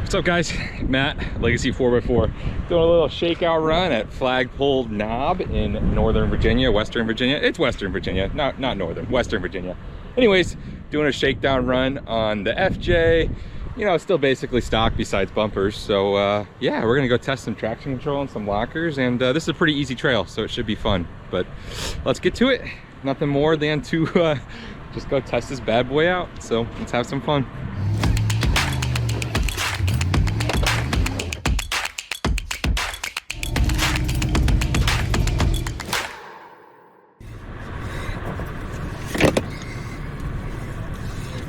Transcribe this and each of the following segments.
What's up, guys? Matt, Legacy 4x4, doing a little shakeout run at Flagpole Knob in Northern Virginia, Western Virginia. It's Western Virginia, not Northern, Western Virginia. Anyways, doing a shakedown run on the FJ. You know, it's still basically stock besides bumpers. So yeah, we're gonna go test some traction control and some lockers, and this is a pretty easy trail, so it should be fun. But let's get to it. Nothing more than to just go test this bad boy out. So let's have some fun.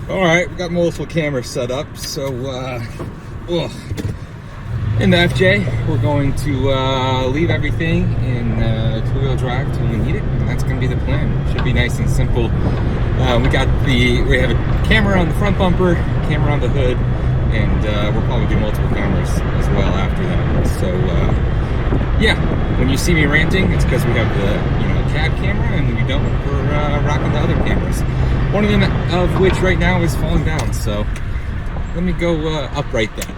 All right, we got multiple cameras set up. So in the FJ, we're going to leave everything in two-wheel drive until we need it, and that's going to be the plan. Should be nice and simple. We have a camera on the front bumper, camera on the hood, and we'll probably do multiple cameras as well after that. So yeah, when you see me ranting, it's because we have the cab camera, and when we don't, we're rocking the other cameras. One of them of which right now is falling down, so let me go upright that.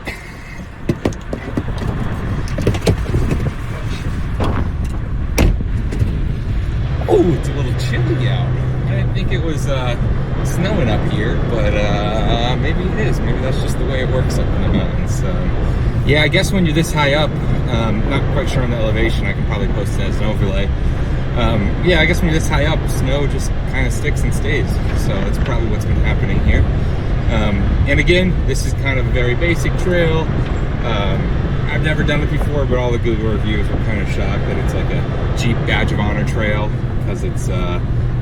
Oh, it's a little chilly out. I didn't think it was snowing up here, but maybe it is. Maybe that's just the way it works up in the mountains. Yeah, I guess when you're this high up, not quite sure on the elevation, I can probably post it as an overlay. Yeah, I guess when you're this high up, snow just kind of sticks and stays. So that's probably what's been happening here. And again, this is kind of a very basic trail. I've never done it before, but all the Google reviews were kind of shocked that it's like a Jeep Badge of Honor trail, because it's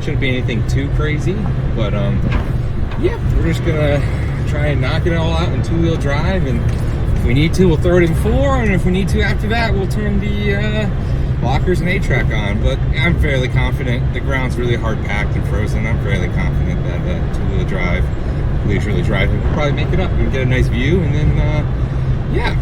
shouldn't be anything too crazy. But yeah, we're just gonna try and knock it all out in two-wheel drive, and if we need to, we'll throw it in four, and if we need to after that, we'll turn the lockers and A-track on. But I'm fairly confident. The ground's really hard packed and frozen. I'm fairly confident that two-wheel drive, leisurely driving, will probably make it up. We can get a nice view, and then yeah.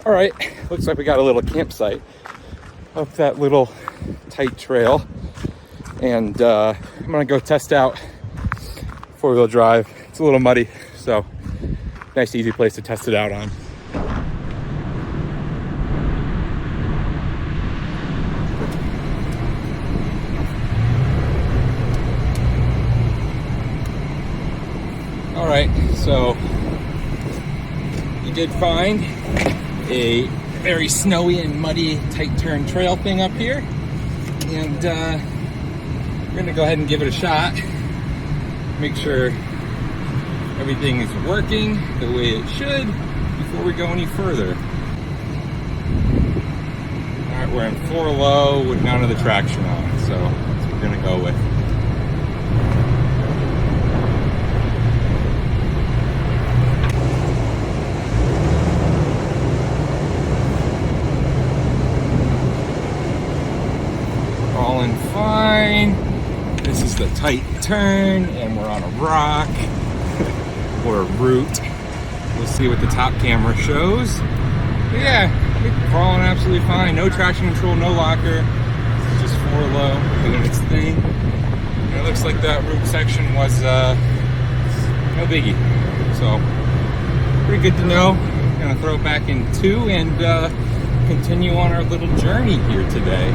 All right, looks like we got a little campsite up that little tight trail, and I'm gonna go test out four-wheel drive. It's a little muddy, so nice easy place to test it out on. All right, so you did find a very snowy and muddy tight turn trail thing up here, and we're gonna go ahead and give it a shot, make sure everything is working the way it should before we go any further. Alright, we're in 4 low with none of the traction on, so that's what we're gonna go with. Rolling fine. This is the tight turn, and we're on a rock or a route. We'll see what the top camera shows. But yeah, we're crawling absolutely fine. No traction control, no locker. Just 4 low, doing its thing. And it looks like that route section was no biggie. So pretty good to know. Gonna throw it back in 2 and continue on our little journey here today.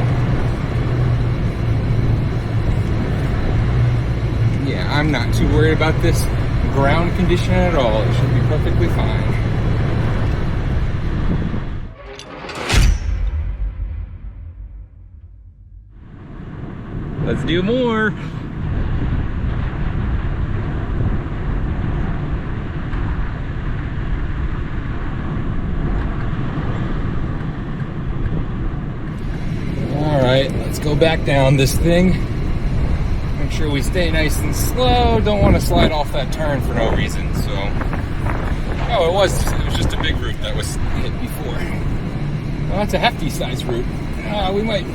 Yeah, I'm not too worried about this ground condition at all. It should be perfectly fine. Let's do more. All right, let's go back down this thing. Make sure we stay nice and slow. Don't want to slide off that turn for no reason. So, oh, it was just a big root that was hit before. Well, that's a hefty size root. We might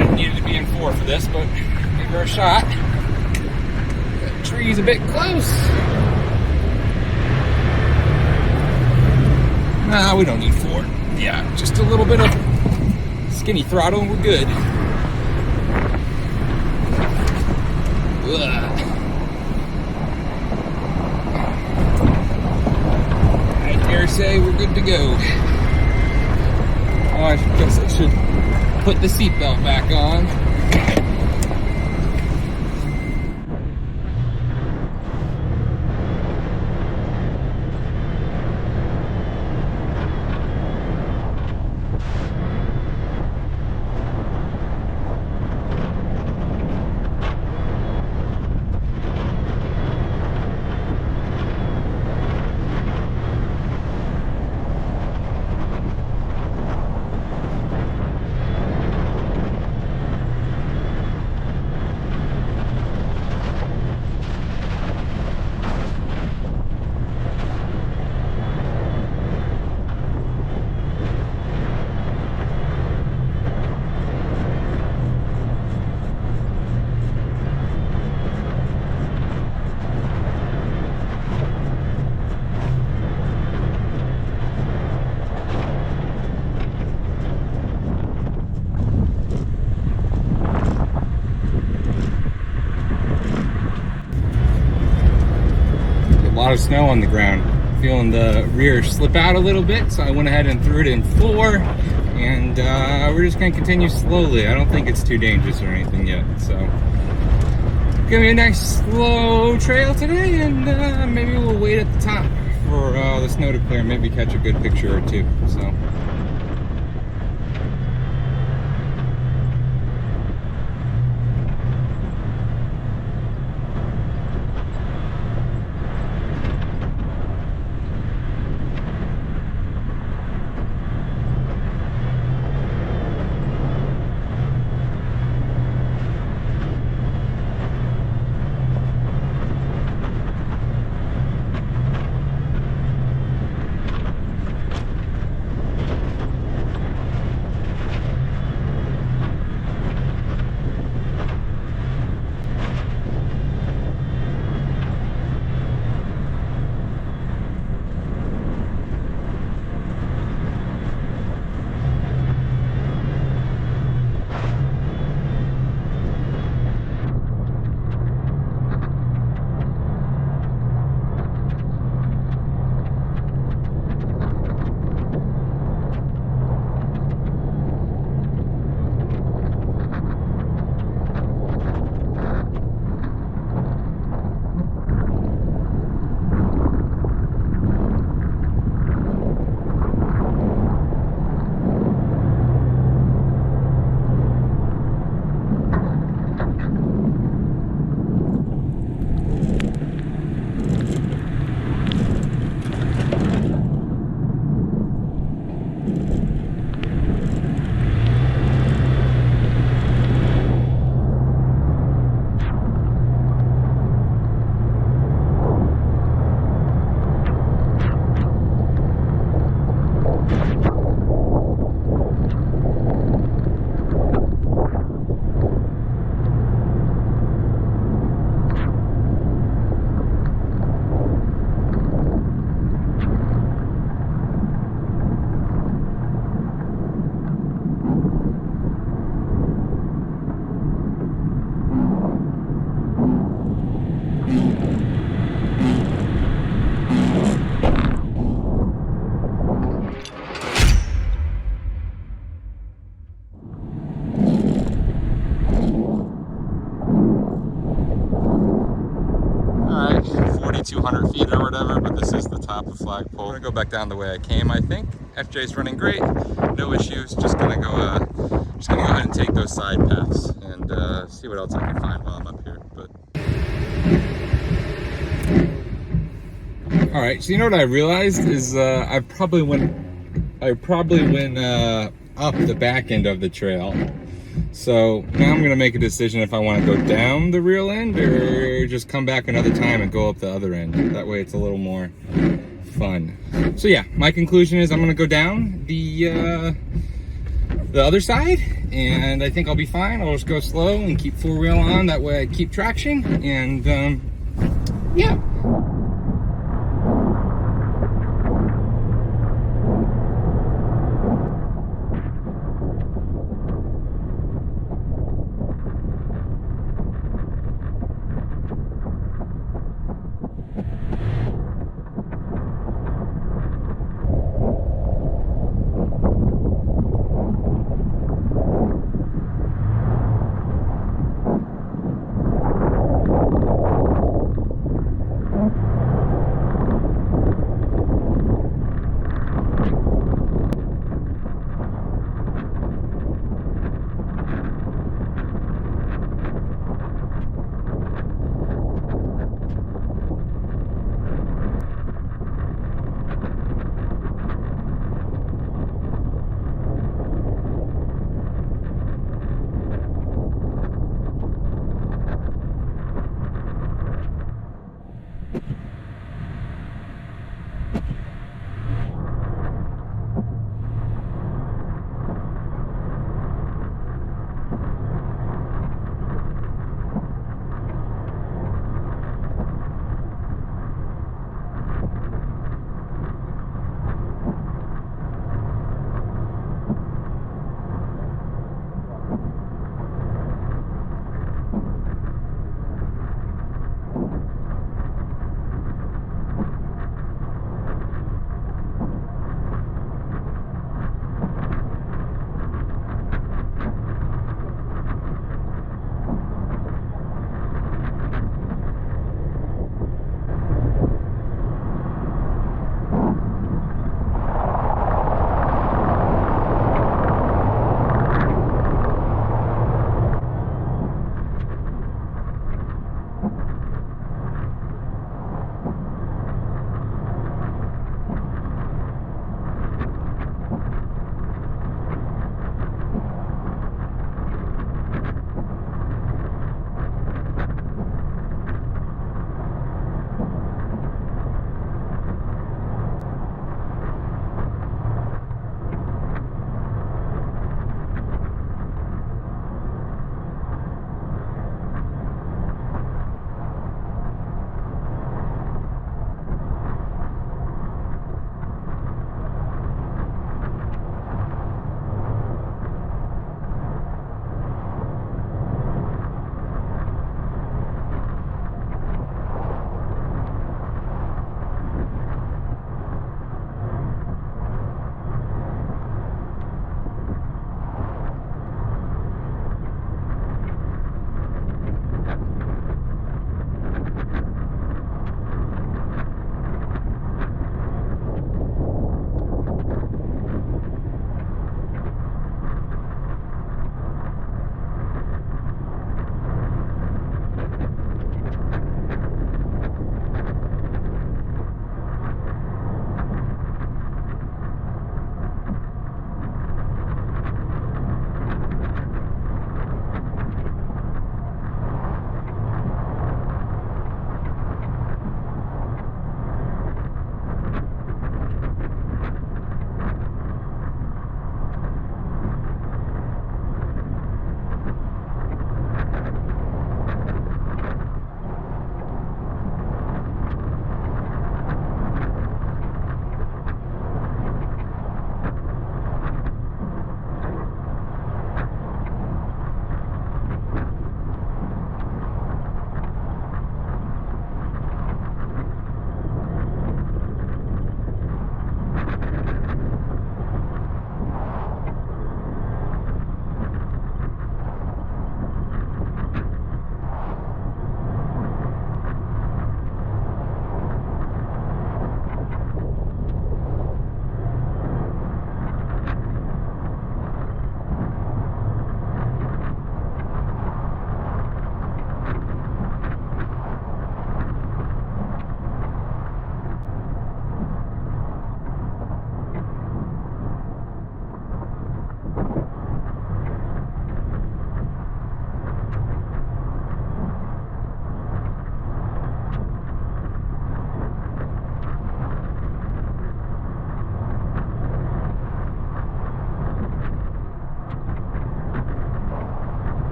have needed to be in 4 for this, but give her a shot. That tree's a bit close. Nah, we don't need 4. Yeah, just a little bit of skinny throttle and we're good. I dare say we're good to go. Oh, I guess I should put the seatbelt back on. A lot of snow on the ground. Feeling the rear slip out a little bit, so I went ahead and threw it in 4, and we're just going to continue slowly. I don't think it's too dangerous or anything yet, so it's gonna be a nice slow trail today, and maybe we'll wait at the top for the snow to clear, maybe catch a good picture or 2. So whatever, but this is the top of Flagpole. I'm gonna go back down the way I came, I think. FJ's running great, no issues. Just gonna go ahead and take those side paths and see what else I can find while I'm up here. But all right, so you know what I realized is I probably went up the back end of the trail. So now I'm gonna make a decision if I want to go down the real end or just come back another time and go up the other end. That way it's a little more fun. So yeah, my conclusion is I'm gonna go down the other side, and I think I'll be fine. I'll just go slow and keep four-wheel on. That way I keep traction, and yeah.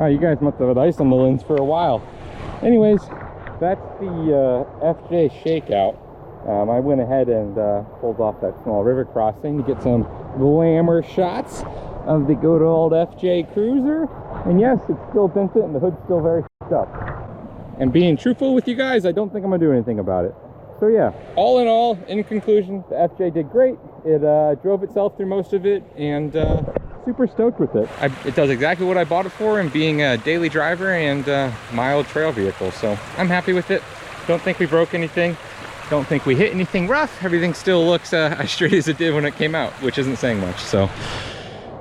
Oh, you guys must have had ice on the lens for a while. Anyways, that's the FJ shakeout. I went ahead and pulled off that small river crossing to get some glamour shots of the good old FJ Cruiser. And yes, it's still dented and the hood's still very f***ed up. And being truthful with you guys, I don't think I'm gonna do anything about it. So yeah, all in all, in conclusion, the FJ did great. It drove itself through most of it, and super stoked with it. It does exactly what I bought it for, and being a daily driver and mild trail vehicle. So I'm happy with it. Don't think we broke anything. Don't think we hit anything rough. Everything still looks as straight as it did when it came out, which isn't saying much. So,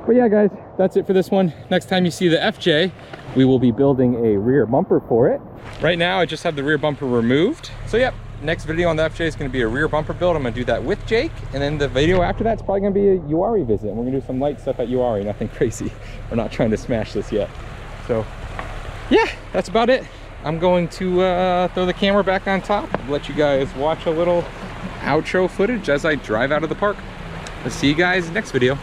but yeah, guys, that's it for this one. Next time you see the FJ, we will be building a rear bumper for it. Right now, I just have the rear bumper removed. So yep. Next video on the FJ is going to be a rear bumper build. I'm going to do that with Jake, and then the video after that's probably going to be a Uwharrie visit, and we're going to do some light stuff at Uwharrie, nothing crazy. We're not trying to smash this yet. So yeah, that's about it. I'm going to throw the camera back on top, let you guys watch a little outro footage as I drive out of the park. I'll see you guys next video.